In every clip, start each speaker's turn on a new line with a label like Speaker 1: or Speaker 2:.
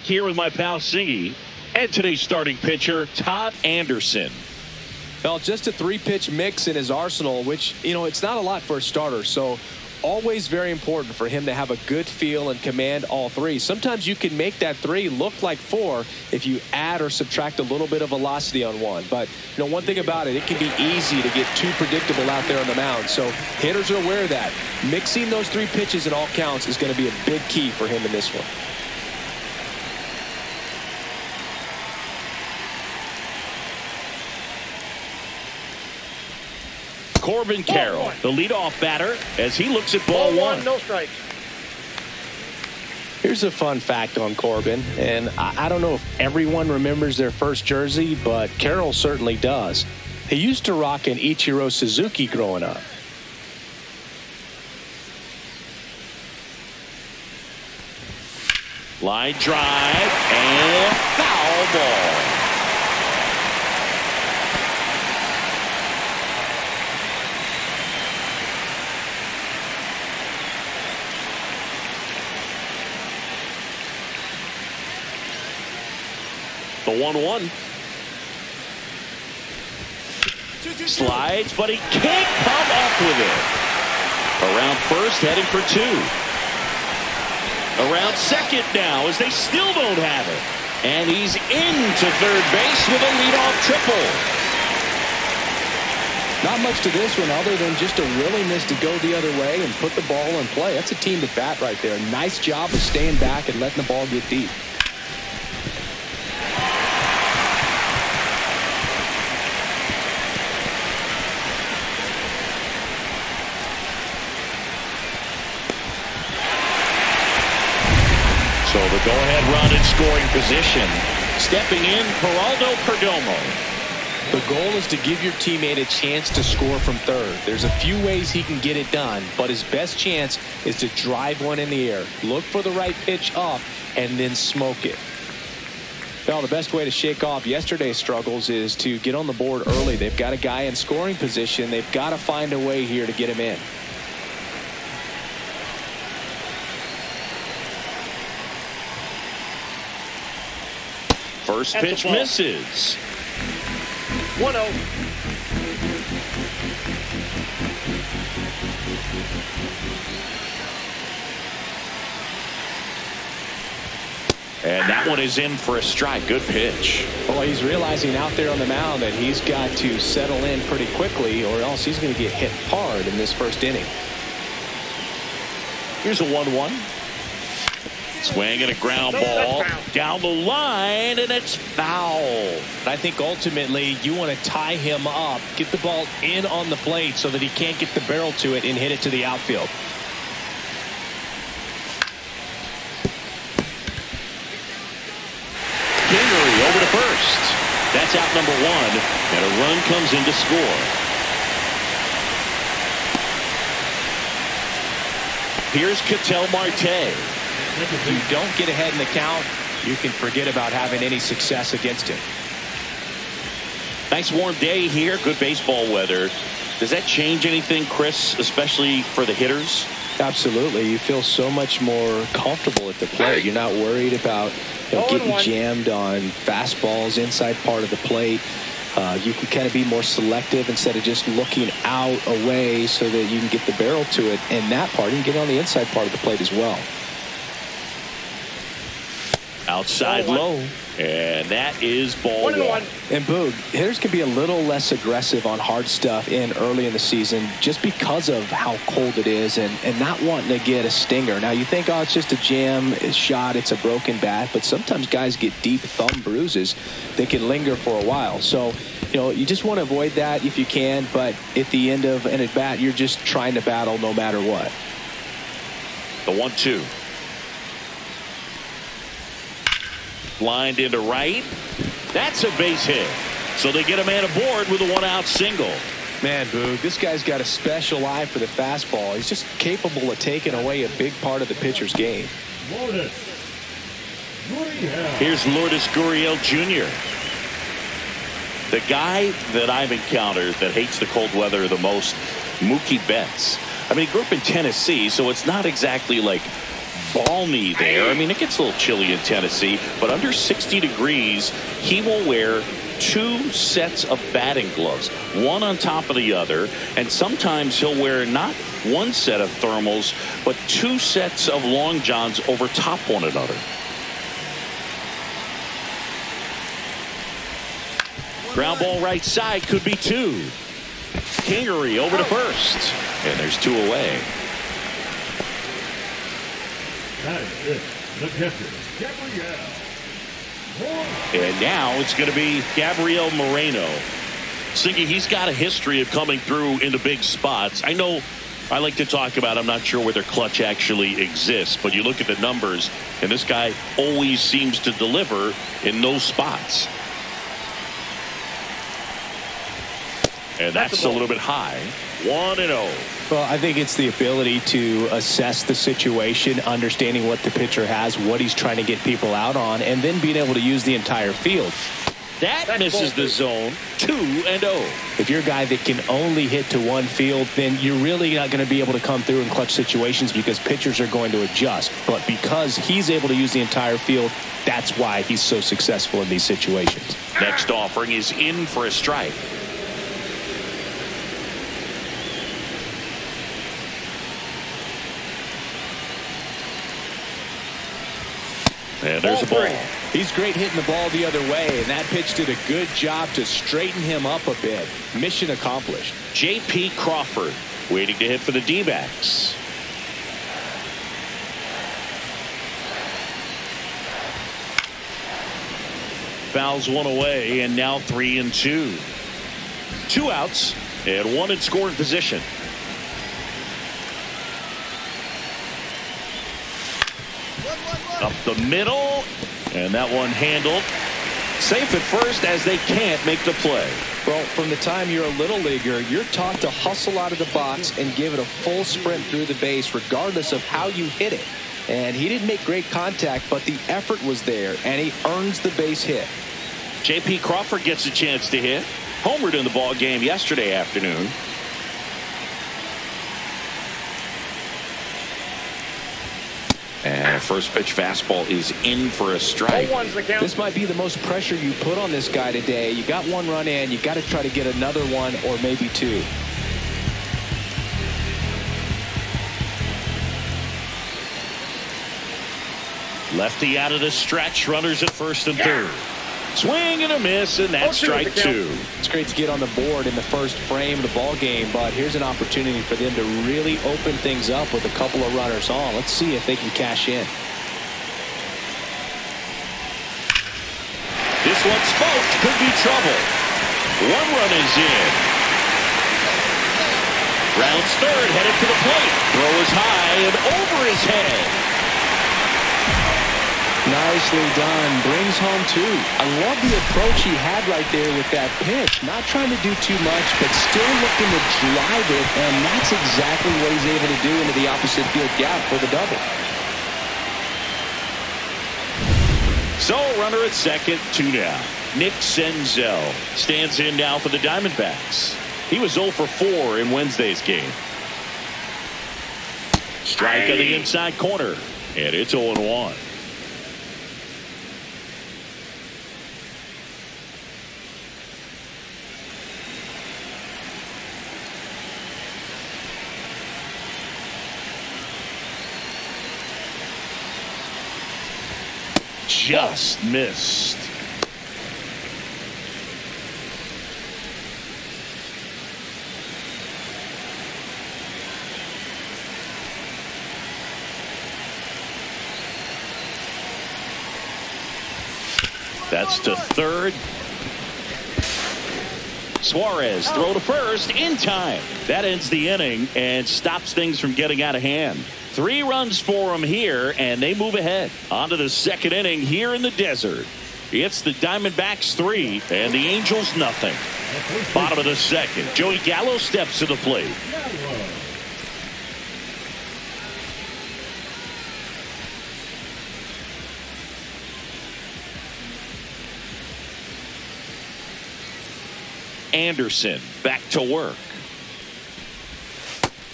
Speaker 1: here with my pal Singy and today's starting pitcher, Todd Anderson.
Speaker 2: Well, just a 3-pitch mix in his arsenal, which, it's not a lot for a starter. So always very important for him to have a good feel and command all 3. Sometimes you can make that 3 look like 4 if you add or subtract a little bit of velocity on one. But, one thing about it can be easy to get too predictable out there on the mound. So hitters are aware of that. Mixing those 3 pitches in all counts is going to be a big key for him in this one.
Speaker 1: Corbin Carroll, the leadoff batter, as he looks at ball one.
Speaker 3: No strikes.
Speaker 2: Here's a fun fact on Corbin, and I don't know if everyone remembers their first jersey, but Carroll certainly does. He used to rock an Ichiro Suzuki growing up.
Speaker 1: Line drive and foul ball. The 1-1. Slides, but he can't come up with it. Around first, heading for 2. Around second now, as they still don't have it. And he's into third base with a leadoff triple.
Speaker 2: Not much to this one other than just a willingness to go the other way and put the ball in play. That's a team at bat right there. Nice job of staying back and letting the ball get deep.
Speaker 1: So the go-ahead run in scoring position. Stepping in, Geraldo Perdomo.
Speaker 2: The goal is to give your teammate a chance to score from third. There's a few ways he can get it done, but his best chance is to drive one in the air. Look for the right pitch up and then smoke it. Well, the best way to shake off yesterday's struggles is to get on the board early. They've got a guy in scoring position. They've got to find a way here to get him in.
Speaker 1: First pitch misses.
Speaker 3: 1-0.
Speaker 1: And that one is in for a strike. Good pitch.
Speaker 2: Well, he's realizing out there on the mound that he's got to settle in pretty quickly or else he's going to get hit hard in this first inning.
Speaker 1: Here's a 1-1. Swing and a ground ball down the line, and it's foul.
Speaker 2: I think ultimately you want to tie him up, get the ball in on the plate so that he can't get the barrel to it and hit it to the outfield.
Speaker 1: Kingery over to first. That's out number 1, and a run comes in to score. Here's Ketel Marte.
Speaker 2: If you don't get ahead in the count, you can forget about having any success against him.
Speaker 1: Nice warm day here. Good baseball weather. Does that change anything, Chris, especially for the hitters?
Speaker 2: Absolutely. You feel so much more comfortable at the plate. You're not worried about getting jammed on fastballs inside part of the plate. You can kind of be more selective instead of just looking out away so that you can get the barrel to it. And that part, you can get on the inside part of the plate as well.
Speaker 1: Outside low, and that is ball 1.
Speaker 2: And Boog, hitters can be a little less aggressive on hard stuff early in the season just because of how cold it is and not wanting to get a stinger. Now you think, oh, it's just a jam, it's shot, it's a broken bat, but sometimes guys get deep thumb bruises that can linger for a while. So, you just want to avoid that if you can, but at the end of an at-bat, you're just trying to battle no matter what.
Speaker 1: The 1-2. Lined into right. That's a base hit. So they get a man aboard with a 1-out single.
Speaker 2: Man, Boog, this guy's got a special eye for the fastball. He's just capable of taking away a big part of the pitcher's game.
Speaker 1: Here's Lourdes Gurriel Jr. The guy that I've encountered that hates the cold weather the most, Mookie Betts. I mean, he grew up in Tennessee, so it's not exactly like balmy there. I mean, it gets a little chilly in Tennessee, but under 60 degrees, he will wear 2 sets of batting gloves, one on top of the other, and sometimes he'll wear not 1 set of thermals, but 2 sets of long johns over top one another. Ground ball right side, could be 2. Kingery over to first, and there's 2 away. And now it's going to be Gabriel Moreno. Singy, he's got a history of coming through into big spots. I know I like to talk about, I'm not sure whether clutch actually exists, but you look at the numbers, and this guy always seems to deliver in those spots. And that's a little bit high. 1-0.
Speaker 2: Well, I think it's the ability to assess the situation, understanding what the pitcher has, what he's trying to get people out on, and then being able to use the entire field.
Speaker 1: That misses the zone. 2-0.
Speaker 2: If you're a guy that can only hit to one field, then you're really not going to be able to come through in clutch situations because pitchers are going to adjust. But because he's able to use the entire field, that's why he's so successful in these situations.
Speaker 1: Next offering is in for a strike. And there's a ball.
Speaker 2: He's great hitting the ball the other way, and that pitch did a good job to straighten him up a bit. Mission accomplished.
Speaker 1: J.P. Crawford waiting to hit for the D-backs. Fouls 1 away, and now 3-2. 2 outs and 1 in scoring position. Up the middle, and that one handled. Safe at first as they can't make the play.
Speaker 2: Well, from the time you're a little leaguer, you're taught to hustle out of the box and give it a full sprint through the base regardless of how you hit it. And he didn't make great contact, but the effort was there, and he earns the base hit.
Speaker 1: J.P. Crawford gets a chance to hit. Homered in the ball game yesterday afternoon. And first pitch fastball is in for a strike.
Speaker 2: This might be the most pressure you put on this guy today. You got 1 run in. You got to try to get another 1 or maybe 2.
Speaker 1: Lefty out of the stretch. Runners at first and third. Swing and a miss, and that's strike 2.
Speaker 2: It's great to get on the board in the first frame of the ball game, but here's an opportunity for them to really open things up with a couple of runners on. Let's see if they can cash in.
Speaker 1: This one smoked, could be trouble. 1 run is in. Rounds third, headed to the plate. Throw is high and over his head.
Speaker 2: Nicely done. Brings home 2. I love the approach he had right there with that pitch. Not trying to do too much, but still looking to drive it, and that's exactly what he's able to do into the opposite field gap for the double.
Speaker 1: So, runner at second, 2 down. Nick Senzel stands in now for the Diamondbacks. He was 0 for 4 in Wednesday's game. Strike on the inside corner, and it's 0-1. Just missed. That's to third. Suarez throw to first in time. That ends the inning and stops things from getting out of hand. 3 runs for them here, and they move ahead. On to the second inning here in the desert. It's the Diamondbacks 3 and the Angels nothing. Bottom of the second. Joey Gallo steps to the plate. Anderson back to work.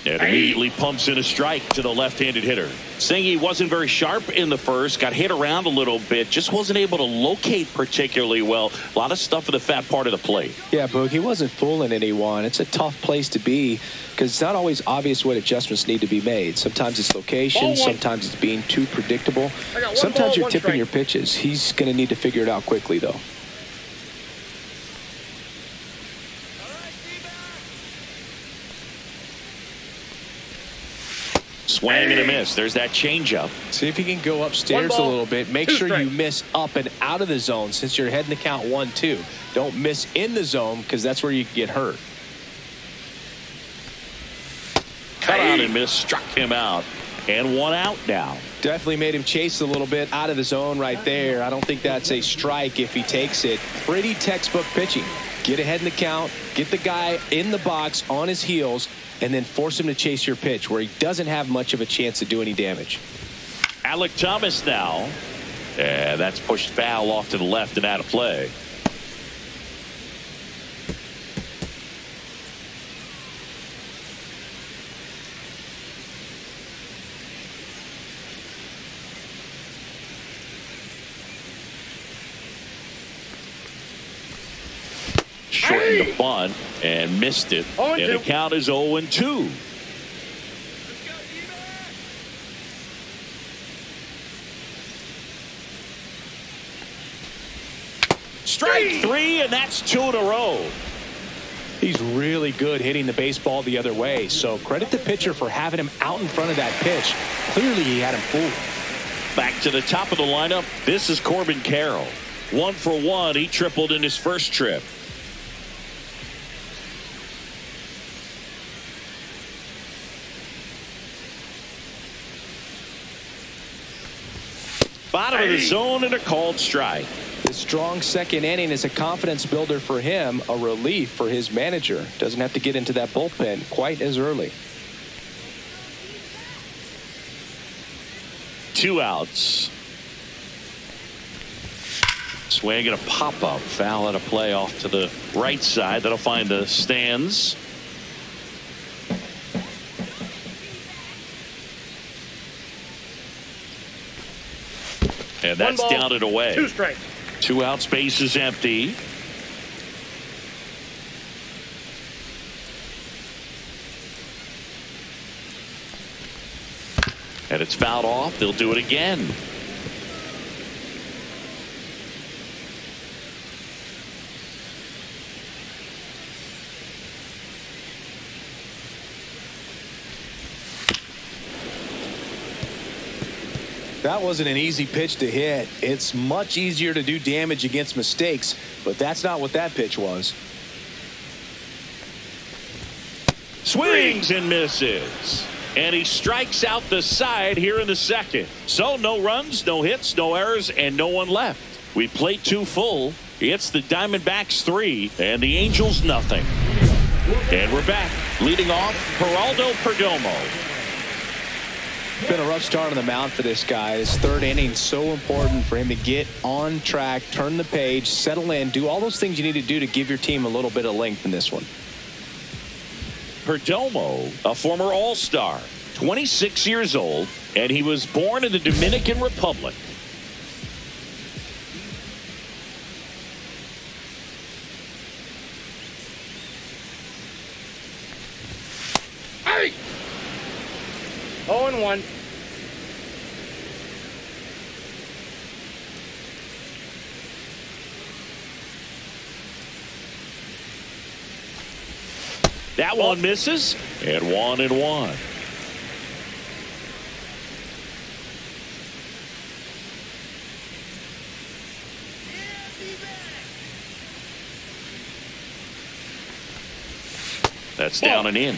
Speaker 1: And immediately pumps in a strike to the left-handed hitter. Singy wasn't very sharp in the first, got hit around a little bit, just wasn't able to locate particularly well. A lot of stuff in the fat part of the plate.
Speaker 2: Yeah, Boog, he wasn't fooling anyone. It's a tough place to be because it's not always obvious what adjustments need to be made. Sometimes it's location, sometimes it's being too predictable. Sometimes you're tipping your pitches. He's going to need to figure it out quickly, though.
Speaker 1: Swing and a miss. There's that changeup.
Speaker 2: See if he can go upstairs a little bit. Make sure you miss up and out of the zone since you're heading to count 1-2. Don't miss in the zone because that's where you get hurt.
Speaker 1: Cut out and miss. Struck him out. And one out now.
Speaker 2: Definitely made him chase a little bit out of the zone right there. I don't think that's a strike if he takes it. Pretty textbook pitching. Get ahead in the count. Get the guy in the box on his heels. And then force him to chase your pitch where he doesn't have much of a chance to do any damage.
Speaker 1: Alec Thomas now. And that's pushed foul off to the left and out of play. Shortened the bunt and missed it. And the count is 0-2. Strike three, and that's 2 in a row.
Speaker 2: He's really good hitting the baseball the other way. So credit the pitcher for having him out in front of that pitch. Clearly he had him fooled.
Speaker 1: Back to the top of the lineup. This is Corbin Carroll. 1 for 1. He tripled in his first trip. Bottom of the zone and a called strike.
Speaker 2: The strong second inning is a confidence builder for him, a relief for his manager. Doesn't have to get into that bullpen quite as early.
Speaker 1: 2 outs. Swing and a pop-up. Foul at a play off to the right side. That'll find the stands. And that's down and away.
Speaker 3: 2 strikes.
Speaker 1: 2 outs, base is empty. And it's fouled off. They'll do it again.
Speaker 2: That wasn't an easy pitch to hit. It's much easier to do damage against mistakes, but that's not what that pitch was.
Speaker 1: Swings and misses. And he strikes out the side here in the second. So no runs, no hits, no errors, and no one left. We play 2 full. It's the Diamondbacks 3 and the Angels nothing. And we're back. Leading off, Geraldo Perdomo.
Speaker 2: Been a rough start on the mound for this guy. His third inning so important for him to get on track, turn the page, settle in, do all those things you need to do to give your team a little bit of length in this one.
Speaker 1: Perdomo, a former All-Star, 26 years old, and he was born in the Dominican Republic.
Speaker 3: Hey! 0-1.
Speaker 1: That one misses, and 1-1. That's down and in.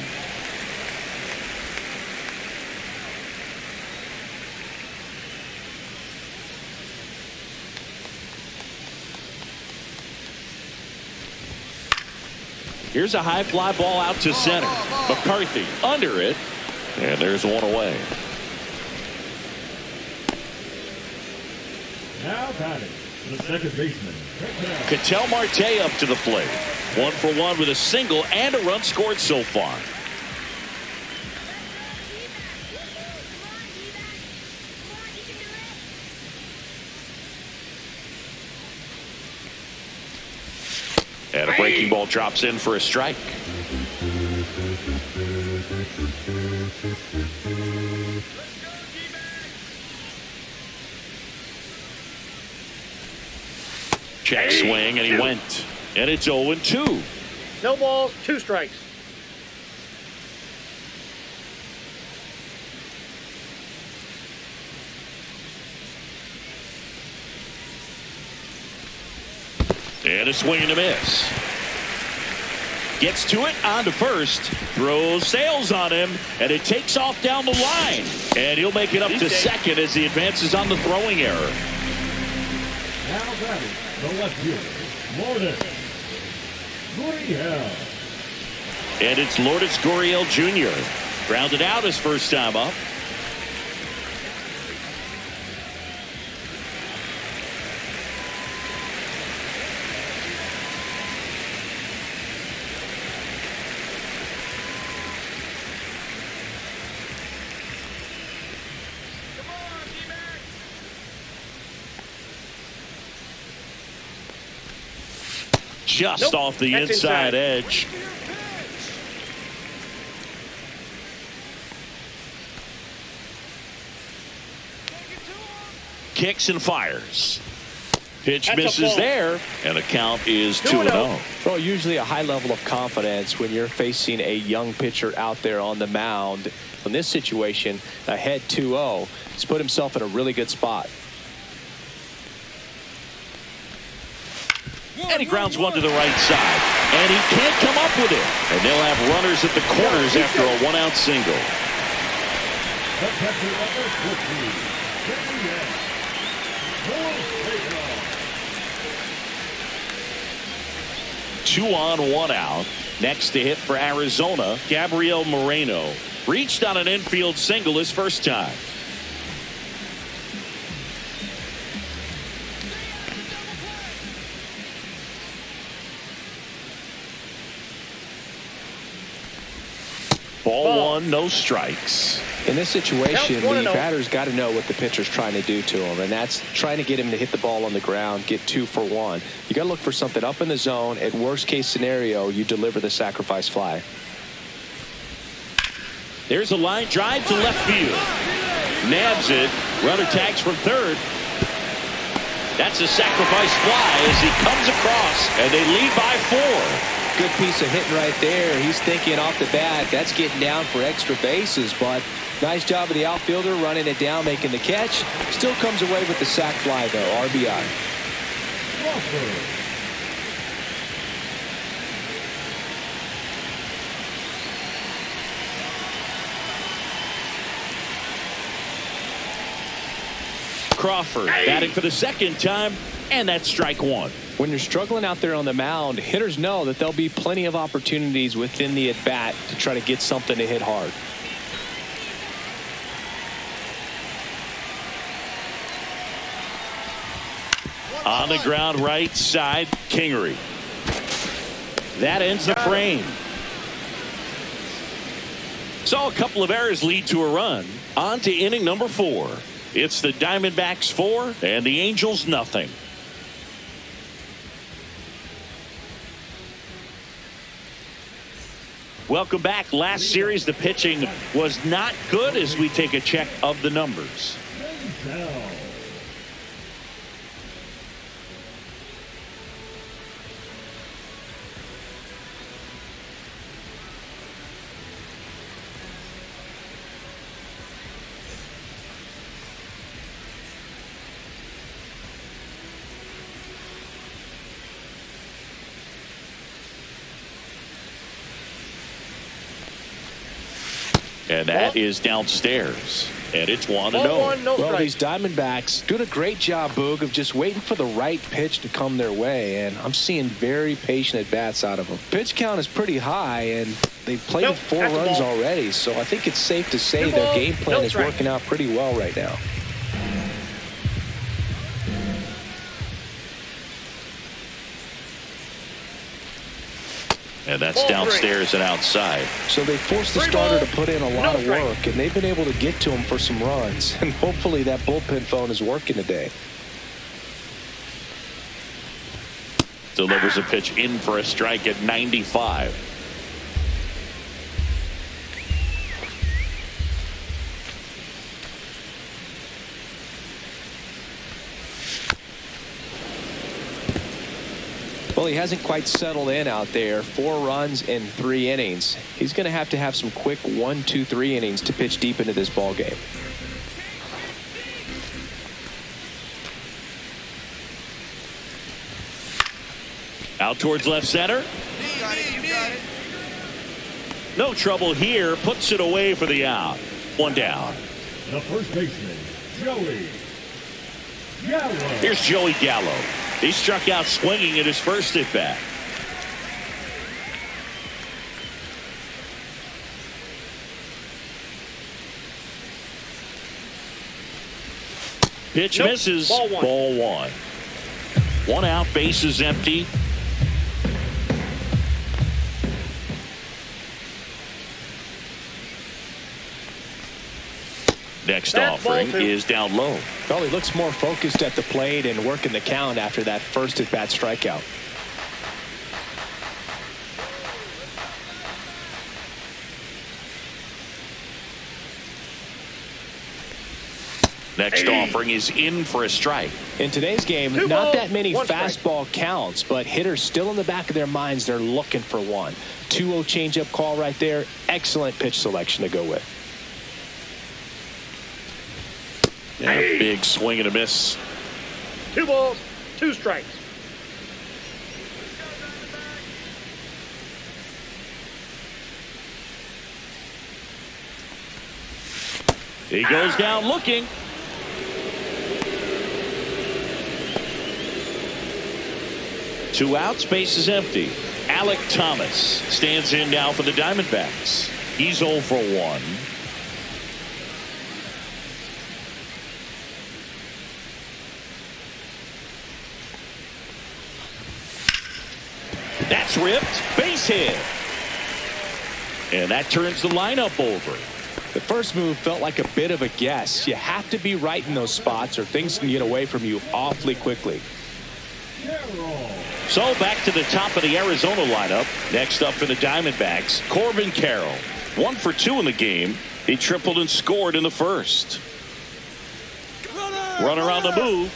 Speaker 1: Here's a high fly ball out to center. McCarthy under it. And there's one away.
Speaker 4: Now batting, the second baseman.
Speaker 1: Ketel Marte up to the plate. 1 for 1 with a single and a run scored so far. And a breaking ball drops in for a strike. Check swing, and he went. And it's 0-2.
Speaker 3: No balls, 2 strikes.
Speaker 1: And a swing and a miss. Gets to it, on to first. Throws, sails on him, and it takes off down the line. And he'll make it up to second as he advances on the throwing error.
Speaker 4: Now batting, the left fielder, Lourdes Gurriel.
Speaker 1: And it's Lourdes Gurriel Jr. Grounded out his first time up. Just off the inside edge. Kicks and fires. Pitch misses there, and the count is 2-0.
Speaker 2: Well, usually a high level of confidence when you're facing a young pitcher out there on the mound. In this situation, ahead 2-0, he's put himself in a really good spot.
Speaker 1: And he grounds one to the right side. And he can't come up with it. And they'll have runners at the corners after a 1-out single.
Speaker 4: The catcher of the
Speaker 1: 2 on, 1 out. Next to hit for Arizona, Gabriel Moreno. Reached on an infield single his first time. Ball 1, no strikes.
Speaker 2: In this situation, the batter's got to know what the pitcher's trying to do to him, and that's trying to get him to hit the ball on the ground, get 2 for 1. You got to look for something up in the zone. At worst case scenario, you deliver the sacrifice fly.
Speaker 1: There's a line drive to left field. Nabs it. Runner tags from third. That's a sacrifice fly as he comes across, and they lead by 4.
Speaker 2: Good piece of hitting right there. He's thinking off the bat, that's getting down for extra bases, but nice job of the outfielder running it down, making the catch. Still comes away with the sac fly, though. RBI.
Speaker 1: Crawford batting for the second time, and that's strike 1.
Speaker 2: When you're struggling out there on the mound, hitters know that there'll be plenty of opportunities within the at-bat to try to get something to hit hard.
Speaker 1: On the ground right side, Kingery. That ends the frame. So a couple of errors lead to a run. On to inning number 4. It's the Diamondbacks 4 and the Angels nothing. Welcome back. Last series, the pitching was not good as we take a check of the numbers. And that is downstairs. And it's 1-0.
Speaker 2: Well, these Diamondbacks doing a great job, Boog, of just waiting for the right pitch to come their way. And I'm seeing very patient at-bats out of them. Pitch count is pretty high, and they've played 4 runs already. So I think it's safe to say their game plan is working out pretty well right now.
Speaker 1: And that's downstairs and outside.
Speaker 2: So they forced the starter to put in a lot of work, and they've been able to get to him for some runs. And hopefully that bullpen phone is working today.
Speaker 1: Delivers a pitch in for a strike at 95.
Speaker 2: Well, he hasn't quite settled in out there. 4 runs in 3 innings. He's going to have some quick 1, 2, 3 innings to pitch deep into this ball game.
Speaker 1: Out towards left center. No trouble here. Puts it away for the out. 1 down.
Speaker 4: The first baseman, Joey Gallo.
Speaker 1: Here's Joey Gallo. He struck out swinging at his first at bat. Pitch misses.
Speaker 3: Ball 1.
Speaker 1: Ball 1. 1 out, bases empty. Next offering is down low.
Speaker 2: Well, he looks more focused at the plate and working the count after that first at bat strikeout.
Speaker 1: Next offering is in for a strike.
Speaker 2: In today's game,
Speaker 3: 2
Speaker 2: not
Speaker 3: balls,
Speaker 2: that many
Speaker 3: 1 strike.
Speaker 2: fastball counts, but hitters still in the back of their minds, they're looking for one. 2-0 changeup call right there. Excellent pitch selection to go with.
Speaker 1: Yeah, big swing and a miss.
Speaker 3: 2 balls, 2 strikes.
Speaker 1: He goes down looking. Two outs, base is empty. Alec Thomas stands in now for the Diamondbacks. He's 0 for 1. That's ripped. Base hit. And that turns the lineup over.
Speaker 2: The first move felt like a bit of a guess. You have to be right in those spots or things can get away from you awfully quickly.
Speaker 1: So back to the top of the Arizona lineup. Next up for the Diamondbacks, Corbin Carroll. 1 for 2 in the game. He tripled and scored in the first. Runner on the move.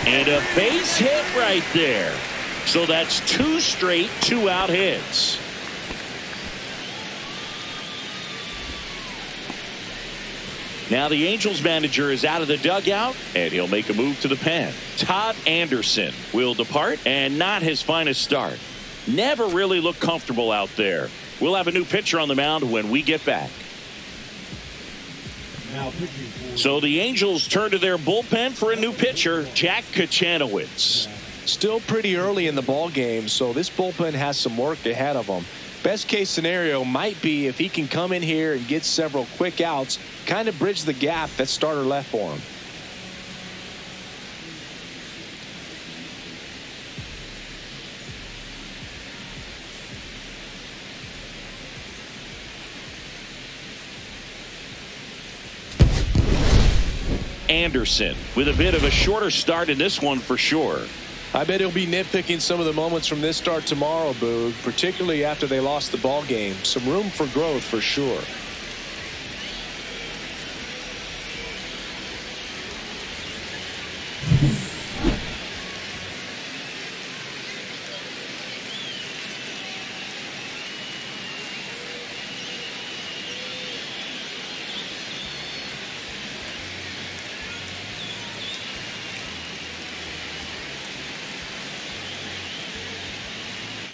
Speaker 1: And a base hit right there. So that's 2 straight 2-out hits. Now the Angels manager is out of the dugout, and he'll make a move to the pen. Todd Anderson will depart, and not his finest start. Never really looked comfortable out there. We'll have a new pitcher on the mound when we get back. So the Angels turn to their bullpen for a new pitcher, Jack Kachanowicz.
Speaker 2: Still pretty early in the ball game, so this bullpen has some work ahead of them. Best case scenario might be if he can come in here and get several quick outs, kind of bridge the gap that starter left for him.
Speaker 1: Anderson with a bit of a shorter start in this one for sure.
Speaker 2: I bet he'll be nitpicking some of the moments from this start tomorrow, Boog, particularly after they lost the ball game. Some room for growth for sure.